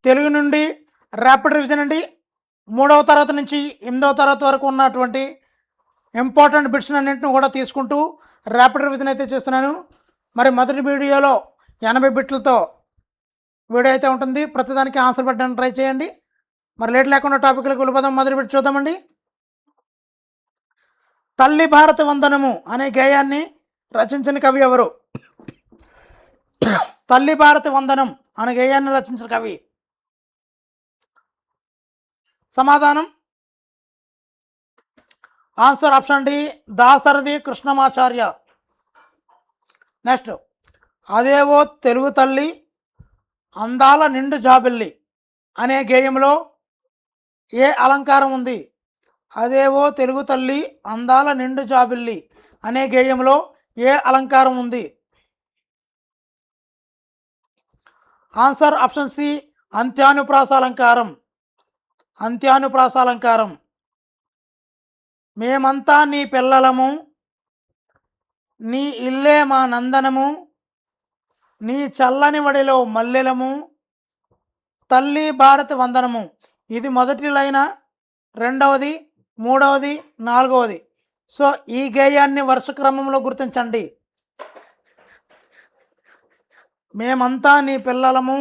తెలుగు నుండి rapid revision అండి. 3వ తరగతి నుంచి 8వ తరగతి వరకు ఉన్నటువంటి ఇంపార్టెంట్ బిట్స్ అన్నింటిని కూడా తీసుకుంటూ ర్యాపిడ్ రివిజన్ అయితే చేస్తున్నాను. మరి మొదటి వీడియోలో 80 బిట్లతో వీడియో అయితే ఉంటుంది. ప్రతిదానికి ఆన్సర్ పెట్టడానికి ట్రై చేయండి. మరి లేట్ లేకుండా టాపిక్లకు వెళ్ళిపోదాం. మొదటి బిట్ చూద్దామండి. తల్లి భారత వందనము అనే గేయాన్ని రచించిన కవి ఎవరు? తల్లి భారత వందనం అనే గేయాన్ని రచించిన కవి. సమాధానం answer option D, Dasarathi Krishnamacharya. Next, అదేవో తెలుగు తల్లి అందాల నిండు జాబిల్లి అనే గేయంలో ఏ అలంకారం ఉంది? అదేవో తెలుగు తల్లి అందాల నిండు జాబిల్లి అనే గేయంలో ఏ అలంకారం ఉంది? ఆన్సర్ ఆప్షన్ సి, అంత్యానుప్రాసాలంకారం. అంత్యానుప్రాసాలంకారం. మేమంతా నీ పిల్లలము, నీ ఇల్లే మా నందనము, నీ చల్లని వడిలో మల్లెలము, తల్లి భారత వందనము. ఇది మొదటి లైన, రెండవది, మూడవది, నాలుగవది. సో ఈ గేయాన్ని వరుస క్రమంలో గుర్తించండి. మేమంతా నీ పిల్లలము,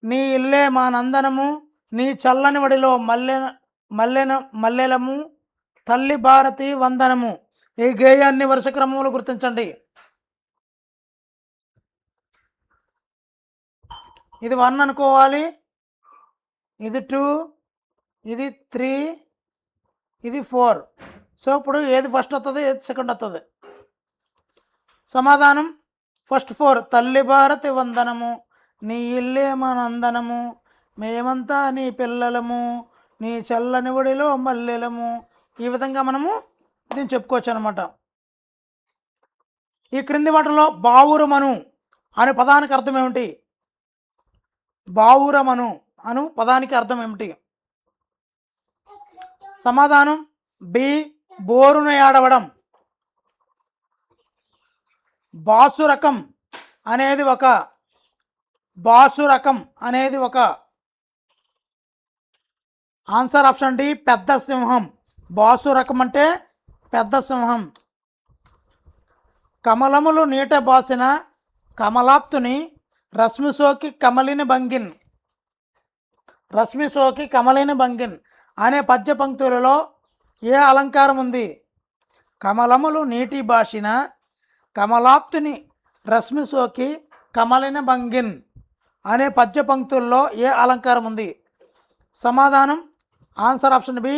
నీ ఇల్లే మా నందనము, నీ చల్లని వడిలో మల్లెలము, తల్లి భారతి వందనము. ఈ గేయాన్ని వరుస క్రమంలో గుర్తించండి. ఇది 1 అనుకోవాలి, ఇది 2, ఇది 3, ఇది 4. సో ఇప్పుడు ఏది ఫస్ట్ వస్తుంది, ఏది సెకండ్ వస్తుంది? సమాధానం ఫస్ట్ 4. తల్లి భారతి వందనము, నీ ఇల్లే మా నందనము, మేమంతా నీ పిల్లలము, నీ చల్లని ఒడిలో మల్లెలము. ఈ విధంగా మనము దీన్ని చెప్పుకోవచ్చు అనమాట. ఈ క్రింది వాటిలో బావురమను అనే పదానికి అర్థం ఏమిటి? బావురమను అను పదానికి అర్థం ఏమిటి? సమాధానం బి, బోరును ఏడవడం. బాసురకం అనేది ఒక ఆన్సర్ ఆప్షన్ డి, పెద్ద సింహం. బాసురకం అంటే పెద్ద సింహం. కమలములు నీట బాసిన కమలాప్తుని రశ్మిసోకి కమలిని భంగిన్ అనే పద్య పంక్తులలో ఏ అలంకారం ఉంది? కమలములు నీటి బాసిన కమలాప్తుని రశ్మిసోకి కమలిని భంగిన్ అనే పద్య పంక్తుల్లో ఏ అలంకారం ఉంది? సమాధానం ఆన్సర్ ఆప్షన్ బి,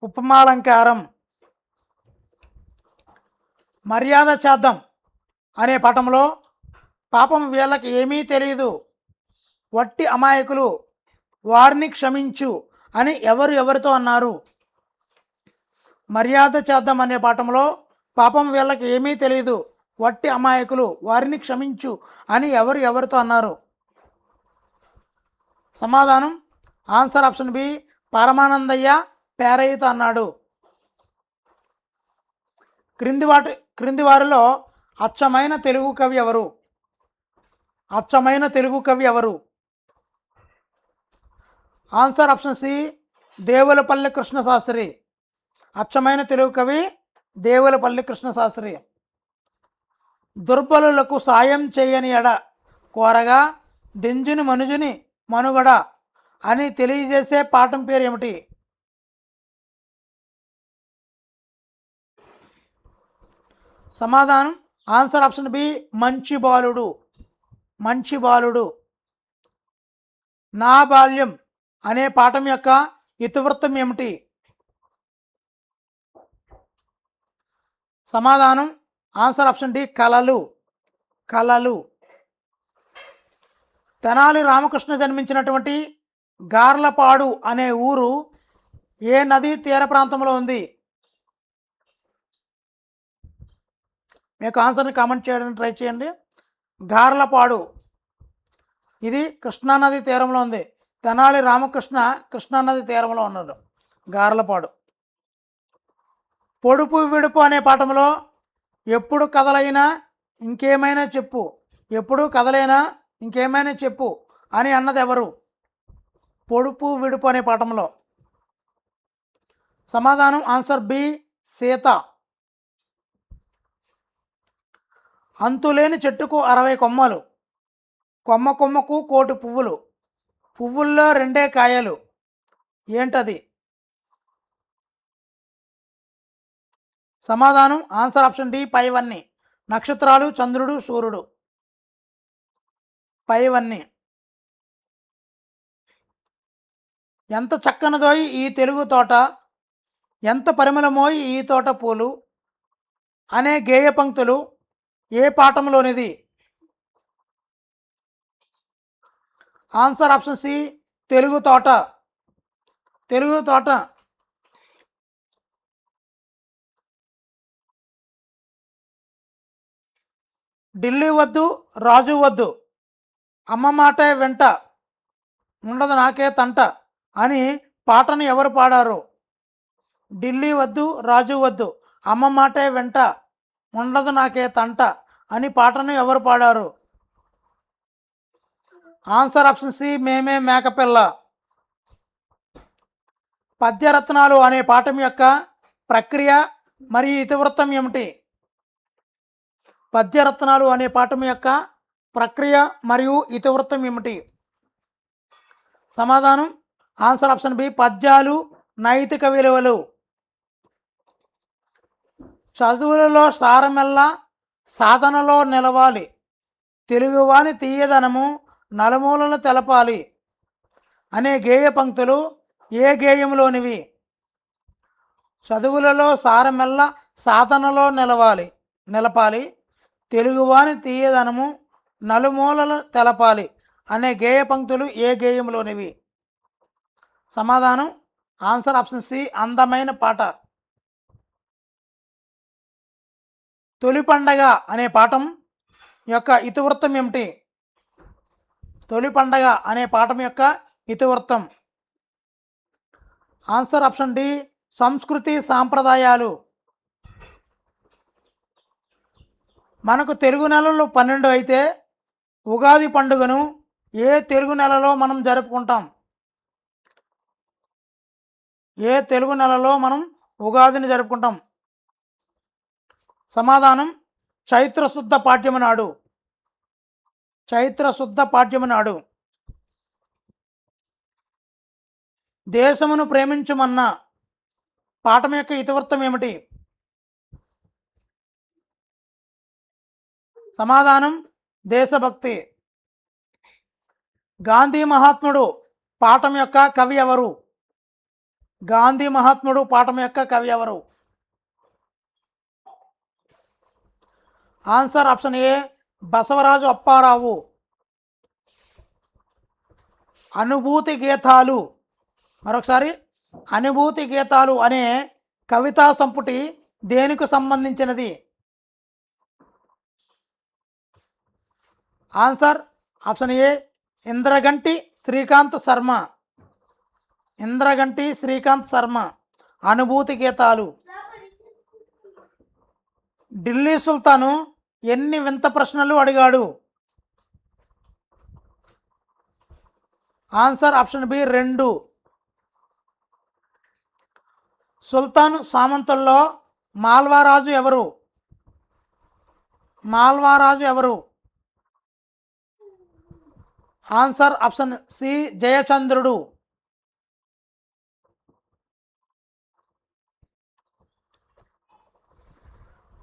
ఉపమాలంకారం. మర్యాద చేద్దాం అనే పటంలో పాపం వీళ్ళకి ఏమీ తెలియదు, వట్టి అమాయకులు, వారిని క్షమించు అని ఎవరితో అన్నారు? మర్యాద చేద్దాం అనే పాఠంలో పాపం వీళ్ళకి ఏమీ తెలియదు, వట్టి అమాయకులు, వారిని క్షమించు అని ఎవరితో అన్నారు? సమాధానం ఆన్సర్ ఆప్షన్ బి, పరమానందయ్య పేరయ్యతో అన్నాడు. క్రింది వారిలో అచ్చమైన తెలుగు కవి ఎవరు? Answer option C, Devulapalli Krishnasastri. అచ్చమైన తెలుగు కవి దేవులపల్లి కృష్ణశాస్త్రి. దుర్బలులకు సాయం చేయని ఎడ కోరగా దింజుని మనుజుని మనుగడ అని తెలియజేసే పాఠం పేరు ఏమిటి? సమాధానం ఆన్సర్ ఆప్షన్ బి, మంచి బాలుడు. నా బాల్యం అనే పాఠం యొక్క ఇతివృత్తం ఏమిటి? సమాధానం ఆన్సర్ ఆప్షన్ డి, కలలు. తెనాలి రామకృష్ణ జన్మించినటువంటి గార్లపాడు అనే ఊరు ఏ నదీ తీర ప్రాంతంలో ఉంది? మీకు ఆన్సర్ని కామెంట్ చేయడానికి ట్రై చేయండి. గార్లపాడు ఇది కృష్ణానది తీరంలో ఉంది. తెనాలి రామకృష్ణ కృష్ణానది తీరంలో ఉన్నాడు. గార్లపాడు. పొడుపు విడుపు అనే పాఠంలో ఎప్పుడు కథలైనా ఇంకేమైనా చెప్పు అని అన్నది ఎవరు? పొడుపు విడుపు అనే పాఠంలో. సమాధానం ఆన్సర్ బి సీత. అంతులేని చెట్టుకు 60 కొమ్మలు, కొమ్మ కొమ్మకు 1,000,000 పువ్వులు, పువ్వుల్లో 2 కాయలు, ఏంటది? సమాధానం ఆన్సర్ ఆప్షన్ డి పైవన్నీ. నక్షత్రాలు, చంద్రుడు, సూర్యుడు. పైవన్నీ. ఎంత చక్కనదోయి ఈ తెలుగు తోట, ఎంత పరిమళమోయి ఈ తోట పూలు అనే గేయ పంక్తులు ఏ పాఠంలోనిది? ఆన్సర్ ఆప్షన్ సి తెలుగు తోట. తెలుగు తోట. ఢిల్లీ వద్దు రాజు వద్దు, అమ్మ మాటే వెంట ఉండదు నాకే తంట అని పాటను ఎవరు పాడారు? ఢిల్లీ వద్దు రాజు వద్దు, అమ్మ మాటే వెంట ఉండదు నాకే తంట అని పాటను ఎవరు పాడారు? ఆన్సర్ ఆప్షన్ సి మేమే మేకపిల్ల. పద్యరత్నాలు అనే పాఠం యొక్క ప్రక్రియ మరియు ఇతివృత్తం ఏమిటి? పద్యరత్నాలు అనే పాఠం యొక్క ప్రక్రియ మరియు ఇతివృత్తం ఏమిటి? సమాధానం ఆన్సర్ ఆప్షన్ బి పద్యాలు, నైతిక విలువలు. చదువులలో సారమెల్లా సాధనలో నిలవాలి, తెలుగువాని తీయదనము నలుమూలలు తెలపాలి అనే గేయ పంక్తులు ఏ గేయంలోనివి? చదువులలో సారమెల్లా సాధనలో నిలపాలి, తెలుగువాని తీయదనము నలుమూలలు తెలపాలి అనే గేయ పంక్తులు ఏ గేయంలోనివి? సమాధానం ఆన్సర్ ఆప్షన్ సి అందమైన పాట. తొలి పండగ అనే పాఠం యొక్క ఇతివృత్తం ఏమిటి? తొలి పండగ అనే పాఠం యొక్క ఇతివృత్తం. ఆన్సర్ ఆప్షన్ డి సంస్కృతి సాంప్రదాయాలు. మనకు తెలుగు నెలలు 12 అయితే ఉగాది పండుగను ఏ తెలుగు నెలలో మనం జరుపుకుంటాం? ఏ తెలుగు నెలలో మనం ఉగాదిని జరుపుకుంటాం? సమాధానం చైత్రశుద్ధ పాడ్యమి నాడు. చైత్రశుద్ధ పాడ్యమి నాడు. దేశమును ప్రేమించుమన్న పాఠం యొక్క ఇతివృత్తం ఏమిటి? సమాధానం దేశభక్తి. గాంధీ మహాత్ముడు పాఠం యొక్క కవి ఎవరు? గాంధీ మహాత్ముడు పాఠం యొక్క కవి ఎవరు? ఆన్సర్ ఆప్షన్ ఏ బసవరాజు అప్పారావు. అనుభూతి గీతాలు. మరొకసారి, అనుభూతి గీతాలు అనే కవితా సంపుటి దేనికి సంబంధించినది? Answer option A Indraganti Srikanth Sharma. Indraganti Srikanth Sharma అనుభూతి గీతాలు. ఢిల్లీ సుల్తాను ఎన్ని వింత ప్రశ్నలు అడిగాడు? Answer option B 2. సుల్తాన్ సామంతుల్లో మాల్వారాజు ఎవరు? మాల్వారాజు ఎవరు? ఆన్సర్ ఆప్షన్ సి జయచంద్రుడు.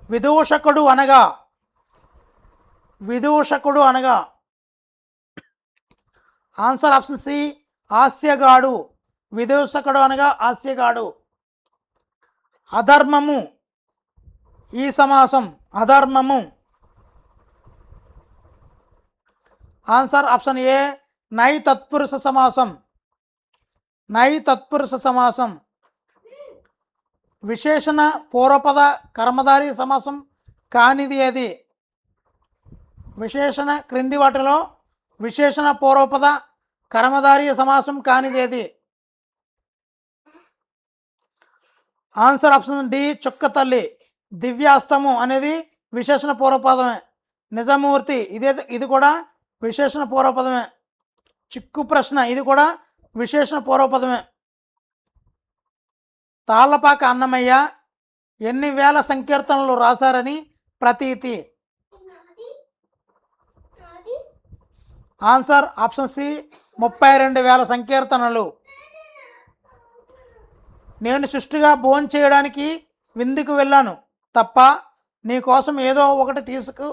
విదూషకుడు అనగా? విదూషకుడు అనగా? ఆన్సర్ ఆప్షన్ సి హాస్యగాడు. విదూషకుడు అనగా హాస్యగాడు. అధర్మము ఈ సమాసం. అధర్మము. ఆన్సర్ ఆప్షన్ ఏ నై తత్పురుష సమాసం. నై తత్పురుష సమాసం. విశేషణ పూర్వపద కర్మధారి సమాసం కానిది ఏది? విశేషణ క్రింది వాటిలో విశేషణ పూర్వపద కర్మధారి సమాసం కానిది ఏది? ఆన్సర్ ఆప్షన్ డి చుక్కతల్లి. దివ్యాస్తము అనేది విశేషణ పూర్వపదమే. నిజమూర్తి ఇది కూడా విశేషణ పూర్వపదమే. చిక్కు ప్రశ్న ఇది కూడా విశేషణ పూర్వపదమే. తాళ్లపాక అన్నమయ్య ఎన్ని వేల సంకీర్తనలు రాశారని ప్రతీతి. ఆన్సర్ ఆప్షన్ సి 32,000 సంకీర్తనలు. నేను సృష్టిగా భోజనం చేయడానికి విందుకు వెళ్ళాను తప్ప నీ కోసం ఏదో ఒకటి తీసుకు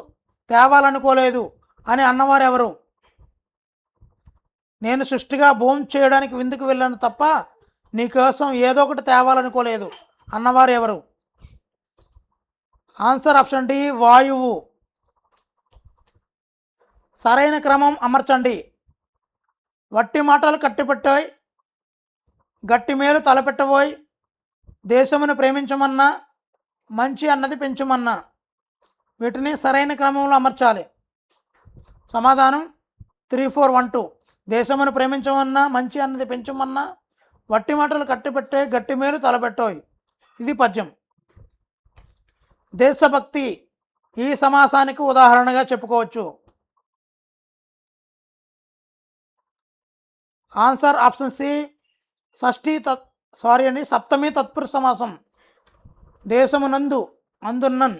తేవాలనుకోలేదు అని అన్నవారు ఎవరు? నేను సృష్టిగా భోజనం చేయడానికి విందుకు వెళ్ళాను తప్ప నీ కోసం ఏదో ఒకటి తేవాలనుకోలేదు అన్నవారు ఎవరు? ఆన్సర్ ఆప్షన్ డి వాయువు. సరైన క్రమం అమర్చండి. వట్టి మాటలు కట్టిపెట్టాయి, గట్టి మేలు తలపెట్టబోయ్, దేశమును ప్రేమించమన్నా, మంచి అన్నది పెంచుమన్నా. వీటిని సరైన క్రమంలో అమర్చాలి. సమాధానం 3412. దేశమును ప్రేమించమన్నా, మంచి అన్నది పెంచుమన్నా, వట్టి మాటలు కట్టిపెట్టే, గట్టి మేలు తలపెట్టోయ్. ఇది పద్యం. దేశభక్తి ఈ సమాసానికి ఉదాహరణగా చెప్పుకోవచ్చు. ఆన్సర్ ఆప్షన్ సి సప్తమి తత్పురుష సమాసం. దేశమునందు అందున్నన్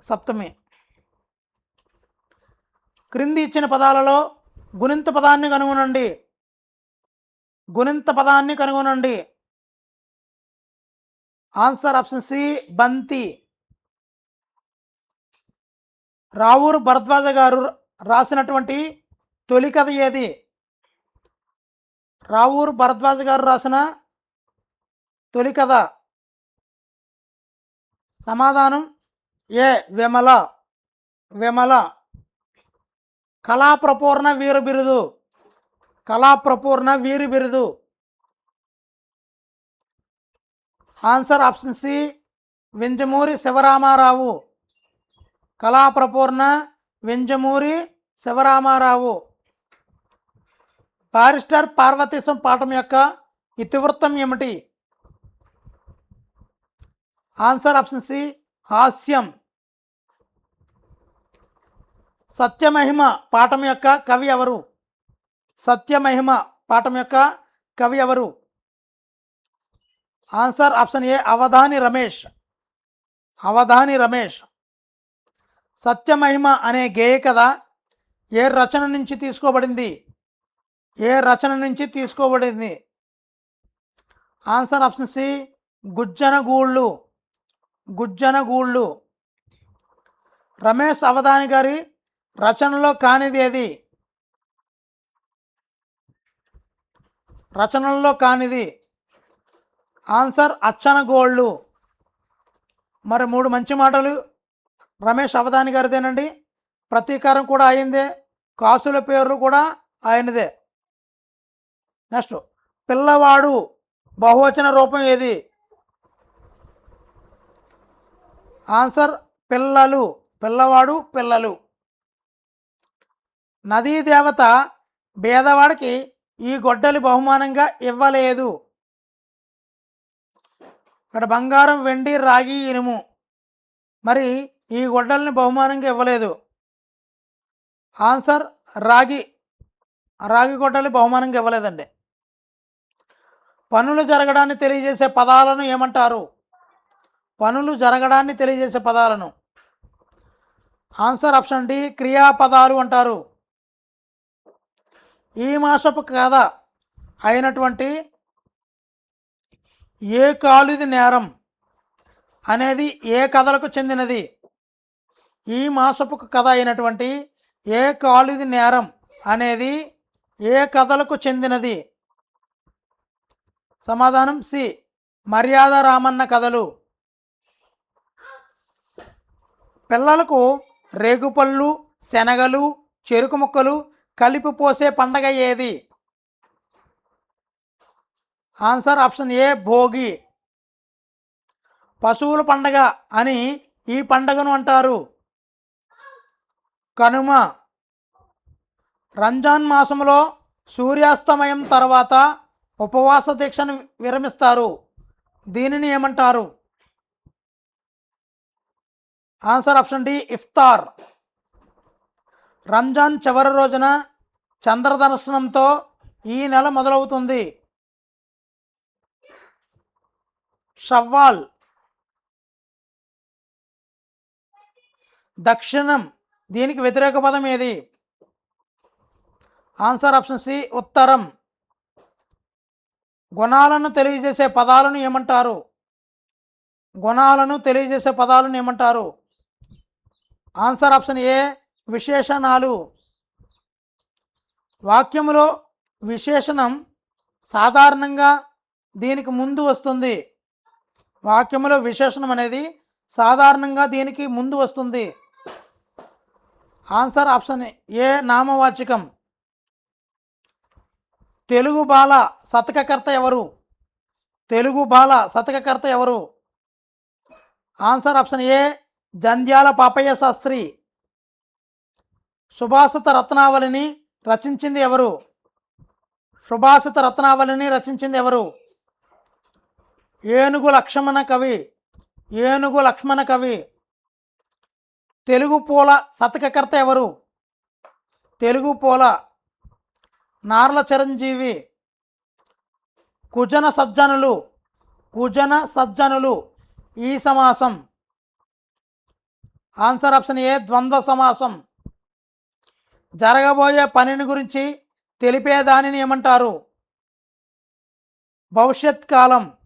సప్తమి. క్రింది ఇచ్చిన పదాలలో గుణింత పదాన్ని కనుగొనండి. గుణింత పదాన్ని కనుగొనండి. ఆన్సర్ ఆప్షన్ సి బంతి. రావూరు భరద్వాజ గారు రాసినటువంటి తొలి కథ ఏది? రావూరు భరద్వాజ గారు రాసిన తొలి కథ. సమాధానం ఏ విమల. విమల. కళాప్రపూర్ణ వీరు బిరుదు. కళాప్రపూర్ణ వీరి బిరుదు. Answer option C Vinjamuri Sivaramarao. కళాప్రపూర్ణ వింజమూరి శివరామారావు. బారిస్టర్ పార్వతీశం పాఠం యొక్క ఇతివృత్తం ఏమిటి? ఆన్సర్ ఆప్షన్ సి హాస్యం. సత్యమహిమ పాఠం యొక్క కవి ఎవరు? సత్యమహిమ పాఠం యొక్క కవి ఎవరు? Answer option A Avadhani Ramesh. Avadhani Ramesh. Satyamahima అనే గేయ కథ ఏ రచన నుంచి తీసుకోబడింది? ఏ రచన నుంచి తీసుకోబడింది? Answer option C Gujjanagullu. Gujjanagullu. Ramesh Avadhani గారి రచనలో కానిది ఏది? రచనల్లో కానిది. ఆన్సర్ అచ్చనగోళ్ళు. మరి 3 మంచి మాటలు రమేష్ అవధాని గారిదేనండి. ప్రతీకారం కూడా అయిందే. కాసుల పేర్లు కూడా ఆయనదే. నెక్స్ట్ పిల్లవాడు బహువచన రూపం ఏది? ఆన్సర్ పిల్లలు. పిల్లవాడు పిల్లలు. నదీ దేవత పేదవాడికి ఈ గొడ్డలి బహుమానంగా ఇవ్వలేదు. ఇక్కడ బంగారం, వెండి, రాగి, ఇనుము. మరి ఈ గొడ్డల్ని బహుమానంగా ఇవ్వలేదు. ఆన్సర్ రాగి. రాగి గొడ్డలి బహుమానంగా ఇవ్వలేదండి. పనులు జరగడాన్ని తెలియజేసే పదాలను ఏమంటారు? పనులు జరగడాన్ని తెలియజేసే పదాలను. ఆన్సర్ ఆప్షన్ డి క్రియాపదాలు అంటారు. ఈ మాసపు కథ అయినటువంటి ఏ కాలుది నేరం అనేది ఏ కథలకు చెందినది? ఈ మాసపు కథ అయినటువంటి ఏ కాలుది నేరం అనేది ఏ కథలకు చెందినది? సమాధానం సి మర్యాద రామన్న కథలు. పిల్లలకు రేగుపళ్ళు, శనగలు, చెరుకు ముక్కలు కలిపి పోసే పండగ ఏది? ఆన్సర్ ఆప్షన్ ఏ భోగి. పశువుల పండగ అని ఈ పండగను అంటారు. కనుమ. రంజాన్ మాసంలో సూర్యాస్తమయం తర్వాత ఉపవాస దీక్షను విరమిస్తారు. దీనిని ఏమంటారు? ఆన్సర్ ఆప్షన్ డి ఇఫ్తార్. రంజాన్ చివరి రోజున చంద్రదర్శనంతో ఈ నెల మొదలవుతుంది. షవ్వాల్. దక్షిణం. దీనికి వ్యతిరేక పదం ఏది? ఆన్సర్ ఆప్షన్ సి ఉత్తరం. గుణాలను తెలియజేసే పదాలను ఏమంటారు? గుణాలను తెలియజేసే పదాలను ఏమంటారు? ఆన్సర్ ఆప్షన్ ఏ విశేషణాలు. వాక్యములో విశేషణం సాధారణంగా దీనికి ముందు వస్తుంది. వాక్యములో విశేషణం అనేది సాధారణంగా దీనికి ముందు వస్తుంది. ఆన్సర్ ఆప్షన్ ఏ నామవాచకం. తెలుగు బాల శతకకర్త ఎవరు? తెలుగు బాల శతకకర్త ఎవరు? Answer option A Jandhyala Papayya Sastri. సుభాషిత రత్నావళిని రచించింది ఎవరు? సుభాషిత రత్నావళిని రచించింది ఎవరు? ఏనుగు లక్ష్మణ కవి. ఏనుగు లక్ష్మణ కవి. తెలుగు పూల శతకకర్త ఎవరు? తెలుగు పూల నార్ల చిరంజీవి. కుజన సజ్జనులు. కుజన సజ్జనులు ఈ సమాసం. ఆన్సర్ ఆప్షన్ ఏ ద్వంద్వ సమాసం. జరగబోయే పనిని గురించి తెలిపేదానిని ఏమంటారు? భవిష్యత్ కాలం.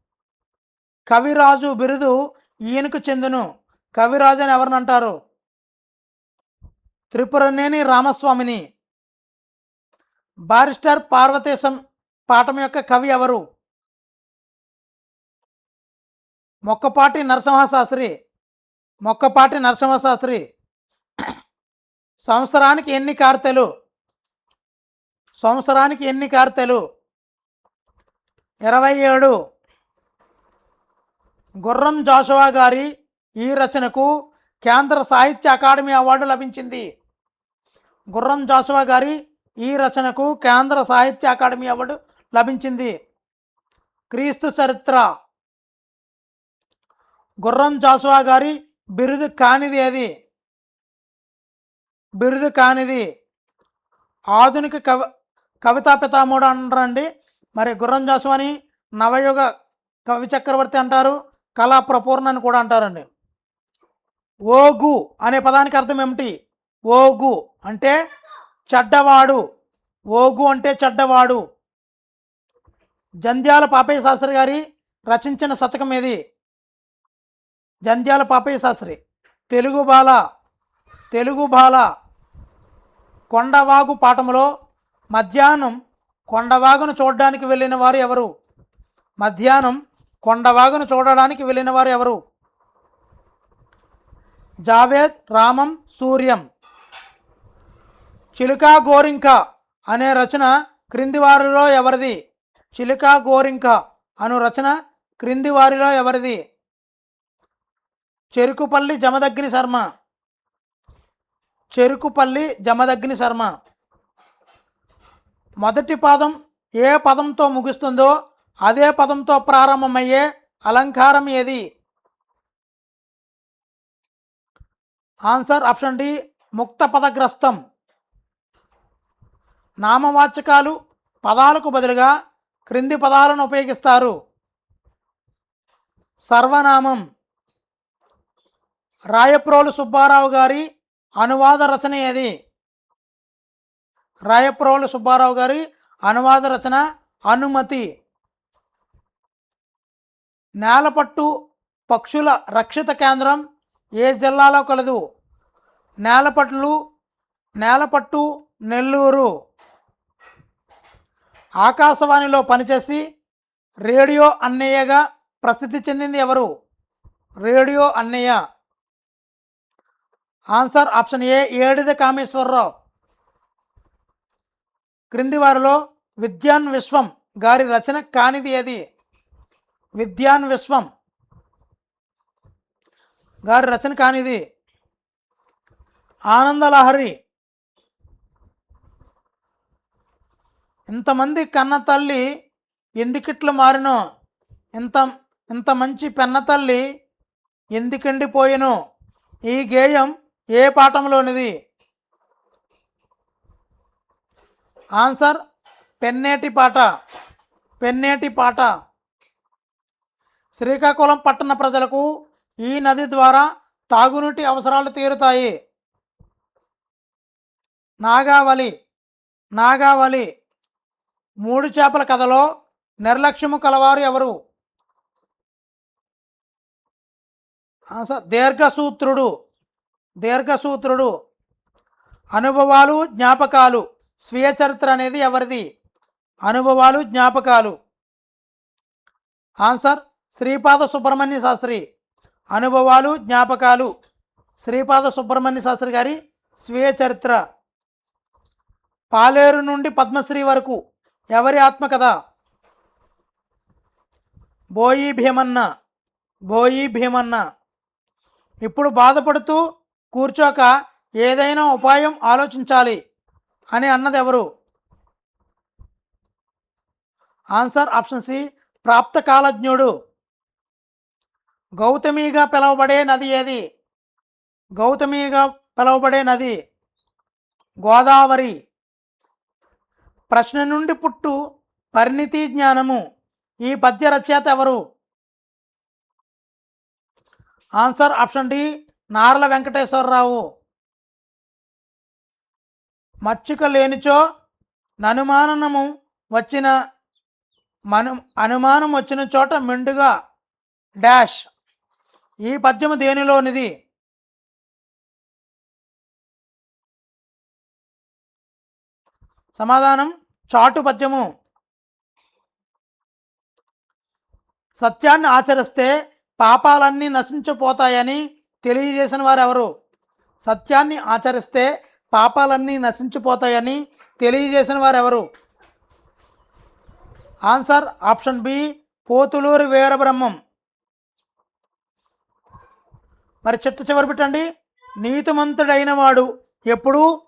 కవిరాజు బిరుదు ఈయనకు చెందును. కవిరాజు అని ఎవరిని అంటారు? త్రిపురనేని రామస్వామిని. బారిస్టర్ పార్వతీశం పాఠం యొక్క కవి ఎవరు? మొక్కపాటి నరసింహశాస్త్రి. మొక్కపాటి నరసింహశాస్త్రి. సంవత్సరానికి ఎన్ని కార్తెలు? సంవత్సరానికి ఎన్ని కార్తెలు? 27. గుర్రం జాషువా గారి ఈ రచనకు కేంద్ర సాహిత్య అకాడమీ అవార్డు లభించింది. గుర్రం జాషువా గారి ఈ రచనకు కేంద్ర సాహిత్య అకాడమీ అవార్డు లభించింది. క్రీస్తు చరిత్ర. గుర్రం జాషువా గారి బిరుదు కానిది ఏది? బిరుదు కానిది. ఆధునిక కవితా పితామహుడు అంటారండి. మరి గుర్రం జాషువాని నవయుగ కవి చక్రవర్తి అంటారు. కళా ప్రపూర్ణ అని కూడా అంటారండి. ఓగు అనే పదానికి అర్థం ఏమిటి? ఓగు అంటే చెడ్డవాడు. ఓగు అంటే చెడ్డవాడు. జంధ్యాల పాపయ్య శాస్త్రి గారి రచించిన శతకం ఏది? జంధ్యాల పాపయ్య శాస్త్రి. తెలుగు బాల. తెలుగు బాల. కొండవాగు పాఠములో మధ్యాహ్నం కొండవాగును చూడడానికి వెళ్ళిన వారు ఎవరు? మధ్యాహ్నం కొండవాగును చూడడానికి వెళ్ళిన వారు ఎవరు? జావేద్, రామం, సూర్యం. చిలుక గోరింక అనే రచన క్రింది వారిలో ఎవరిది? చిలుక గోరింక అను రచన క్రింది వారిలో ఎవరిది? చెరుకుపల్లి జమదగ్ని శర్మ. చెరుకుపల్లి జమదగ్ని శర్మ. మొదటి పదం ఏ పదంతో ముగుస్తుందో అదే పదంతో ప్రారంభమయ్యే అలంకారం ఏది? ఆన్సర్ ఆప్షన్ డి ముక్త పదగ్రస్తం. నామవాచకాలు పదాలకు బదులుగా క్రింది పదాలను ఉపయోగిస్తారు. సర్వనామం. రాయప్రోలు సుబ్బారావు గారి అనువాద రచన ఏది? రాయప్రోలు సుబ్బారావు గారి అనువాద రచన అనుమతి. నేలపట్టు పక్షుల రక్షిత కేంద్రం ఏ జిల్లాలో కలదు? నేలపట్టు నెల్లూరు. ఆకాశవాణిలో పనిచేసి రేడియో అన్నయ్యగా ప్రసిద్ధి చెందింది ఎవరు? రేడియో అన్నయ్య. ఆన్సర్ ఆప్షన్ ఏ ఏడిద కామేశ్వరరావు. క్రింది వారిలో విద్యాన్ విశ్వం గారి రచన కానిది ఏది? విద్యాన్ విశ్వం గారి రచన కానిది ఆనందలహరి. ఇంతమంది కన్న తల్లి ఎందుకిట్లు మారినో, ఇంత మంచి పెన్న తల్లి ఎందుకెండిపోయెను. ఈ గేయం ఏ పాఠంలోనిది? ఆన్సర్ పెన్నేటి పాట. శ్రీకాకుళం పట్టణ ప్రజలకు ఈ నది ద్వారా తాగునీటి అవసరాలు తీరుతాయి. నాగావళి. మూడు చేపల కథలో నిర్లక్ష్యము కలవారు ఎవరు? దీర్ఘసూత్రుడు. అనుభవాలు జ్ఞాపకాలు. స్వీయ చరిత్ర అనేది ఎవరిది? అనుభవాలు జ్ఞాపకాలు. ఆన్సర్ శ్రీపాద సుబ్రహ్మణ్య శాస్త్రి. అనుభవాలు జ్ఞాపకాలు శ్రీపాద సుబ్రహ్మణ్య శాస్త్రి గారి స్వీయ చరిత్ర. పాలేరు నుండి పద్మశ్రీ వరకు ఎవరి ఆత్మకథ? బోయి భీమన్న. ఇప్పుడు బాధపడుతూ కూర్చోక ఏదైనా ఉపాయం ఆలోచించాలి అని అన్నది ఎవరు? ఆన్సర్ ఆప్షన్ సి ప్రాప్తకాలజ్ఞుడు. గౌతమిగా పిలువబడే నది ఏది? గోదావరి. ప్రశ్న నుండి పుట్టు పరిణితి జ్ఞానము. ఈ పద్య రచయిత ఎవరు? Answer option D Narla Venkateswararao. మచ్చుక లేనిచో అనుమానం వచ్చిన చోట మెండుగా డాష్. ఈ పద్యము దేనిలోనిది? సమాధానం చాటు పద్యము. సత్యాన్ని ఆచరిస్తే పాపాలన్నీ నశించిపోతాయని తెలియజేసిన వారు ఎవరు? సత్యాన్ని ఆచరిస్తే పాపాలన్నీ నశించిపోతాయని తెలియజేసిన వారు ఎవరు? Answer option B Potuluri Veerabrahmam. మరి చివరి పెట్టండి. నీతిమంతుడైన వాడు ఎప్పుడూ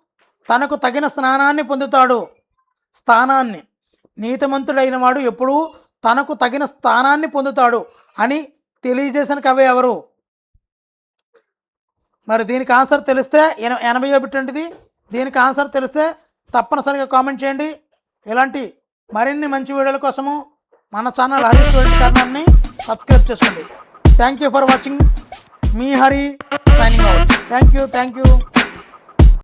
తనకు తగిన నీతిమంతుడైన వాడు ఎప్పుడూ తనకు తగిన స్థానాన్ని పొందుతాడు అని తెలియజేసిన కవి ఎవరు? మరి దీనికి ఆన్సర్ తెలిస్తే 80 పెట్టండి. దీనికి ఆన్సర్ తెలిస్తే తప్పనిసరిగా కామెంట్ చేయండి. ఇలాంటి మరిన్ని మంచి వీడియోల కోసము మన ఛానల్ హరి ఛానల్ని సబ్స్క్రైబ్ చేసుకోండి. Thank you for watching. Me Hari signing out. Thank you.